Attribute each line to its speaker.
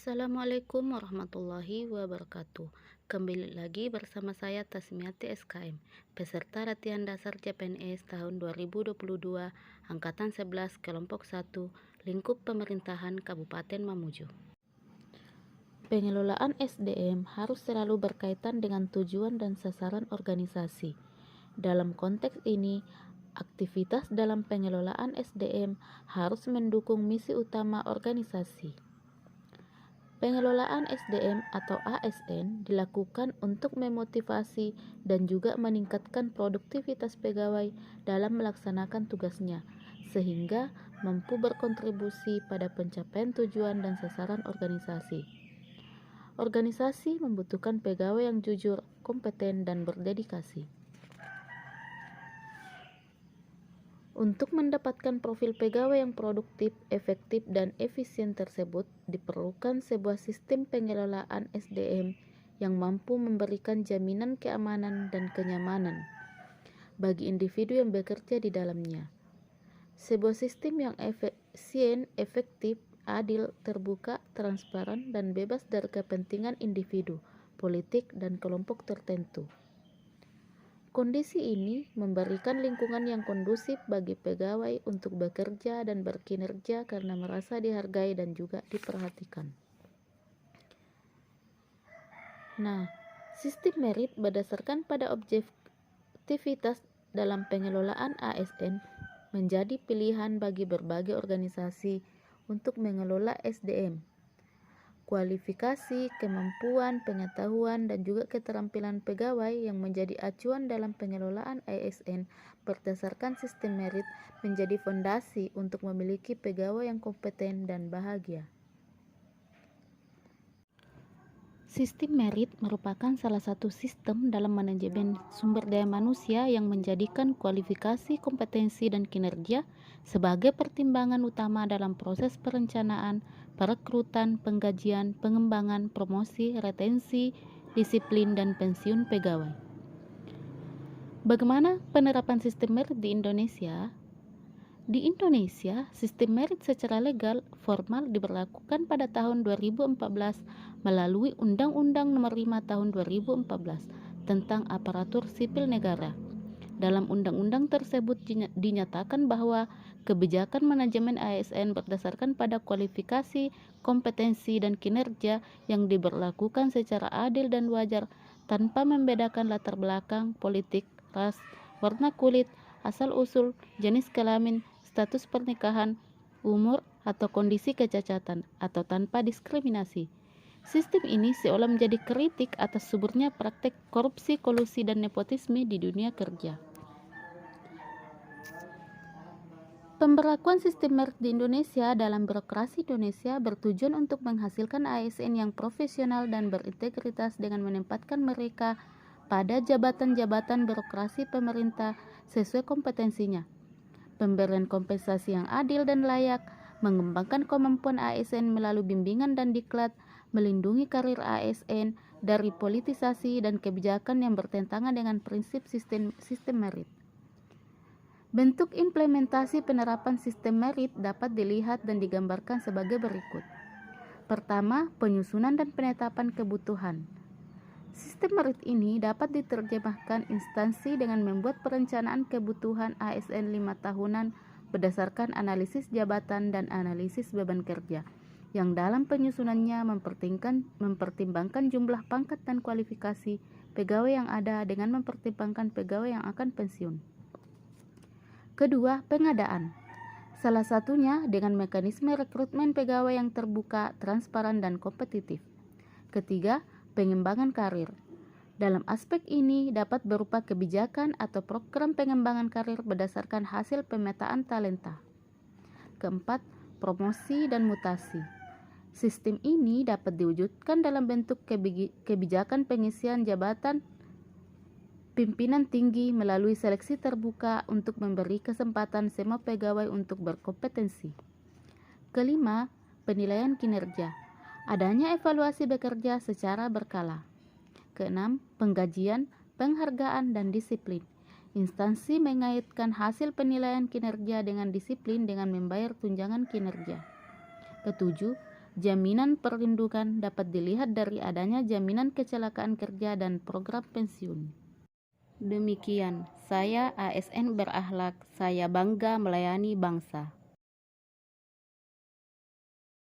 Speaker 1: Assalamualaikum warahmatullahi wabarakatuh. Kembali lagi bersama saya Tasmiati SKM, peserta latihan dasar CPNS tahun 2022, Angkatan 11, Kelompok 1, Lingkup Pemerintahan Kabupaten Mamuju. Pengelolaan SDM harus selalu berkaitan dengan tujuan dan sasaran organisasi. Dalam konteks ini, aktivitas dalam pengelolaan SDM harus mendukung misi utama organisasi. Pengelolaan SDM atau ASN dilakukan untuk memotivasi dan juga meningkatkan produktivitas pegawai dalam melaksanakan tugasnya, sehingga mampu berkontribusi pada pencapaian tujuan dan sasaran organisasi. Organisasi membutuhkan pegawai yang jujur, kompeten, dan berdedikasi. Untuk mendapatkan profil pegawai yang produktif, efektif, dan efisien tersebut, diperlukan sebuah sistem pengelolaan SDM yang mampu memberikan jaminan keamanan dan kenyamanan bagi individu yang bekerja di dalamnya. Sebuah sistem yang efisien, efektif, adil, terbuka, transparan, dan bebas dari kepentingan individu, politik, dan kelompok tertentu. Kondisi ini memberikan lingkungan yang kondusif bagi pegawai untuk bekerja dan berkinerja karena merasa dihargai dan juga diperhatikan. Nah, sistem merit berdasarkan pada objektivitas dalam pengelolaan ASN menjadi pilihan bagi berbagai organisasi untuk mengelola SDM. Kualifikasi, kemampuan, pengetahuan, dan juga keterampilan pegawai yang menjadi acuan dalam pengelolaan ASN berdasarkan sistem merit menjadi fondasi untuk memiliki pegawai yang kompeten dan bahagia. Sistem merit merupakan salah satu sistem dalam manajemen sumber daya manusia yang menjadikan kualifikasi, kompetensi, dan kinerja sebagai pertimbangan utama dalam proses perencanaan, perekrutan, penggajian, pengembangan, promosi, retensi, disiplin, dan pensiun pegawai. Bagaimana penerapan sistem merit di Indonesia? Di Indonesia, sistem merit secara legal formal diberlakukan pada tahun 2014 melalui Undang-Undang Nomor 5 Tahun 2014 tentang Aparatur Sipil Negara. Dalam undang-undang tersebut dinyatakan bahwa kebijakan manajemen ASN berdasarkan pada kualifikasi, kompetensi, dan kinerja yang diberlakukan secara adil dan wajar tanpa membedakan latar belakang, politik, ras, warna kulit, asal-usul, jenis kelamin, status pernikahan, umur, atau kondisi kecacatan, atau tanpa diskriminasi. Sistem ini seolah menjadi kritik atas suburnya praktek korupsi, kolusi, dan nepotisme di dunia kerja. Pemberlakuan sistem merit di Indonesia dalam birokrasi Indonesia bertujuan untuk menghasilkan ASN yang profesional dan berintegritas dengan menempatkan mereka pada jabatan-jabatan birokrasi pemerintah sesuai kompetensinya. Pemberian kompensasi yang adil dan layak, mengembangkan kemampuan ASN melalui bimbingan dan diklat, melindungi karir ASN dari politisasi dan kebijakan yang bertentangan dengan prinsip sistem merit. Bentuk implementasi penerapan sistem merit dapat dilihat dan digambarkan sebagai berikut. Pertama, penyusunan dan penetapan kebutuhan. Sistem merit ini dapat diterjemahkan instansi dengan membuat perencanaan kebutuhan ASN 5 tahunan berdasarkan analisis jabatan dan analisis beban kerja, yang dalam penyusunannya mempertimbangkan jumlah pangkat dan kualifikasi pegawai yang ada dengan mempertimbangkan pegawai yang akan pensiun. Kedua, pengadaan. Salah satunya dengan mekanisme rekrutmen pegawai yang terbuka, transparan, dan kompetitif. Ketiga, pengembangan karir. Dalam aspek ini dapat berupa kebijakan atau program pengembangan karir berdasarkan hasil pemetaan talenta. Keempat, promosi dan mutasi. Sistem ini dapat diwujudkan dalam bentuk kebijakan pengisian jabatan pimpinan tinggi melalui seleksi terbuka untuk memberi kesempatan semua pegawai untuk berkompetensi. Kelima, penilaian kinerja. Adanya evaluasi bekerja secara berkala. Keenam, penggajian, penghargaan, dan disiplin. Instansi mengaitkan hasil penilaian kinerja dengan disiplin dengan membayar tunjangan kinerja. Ketujuh, Jaminan perlindungan dapat dilihat dari adanya jaminan kecelakaan kerja dan program pensiun. Demikian, saya ASN berakhlak, saya bangga melayani bangsa.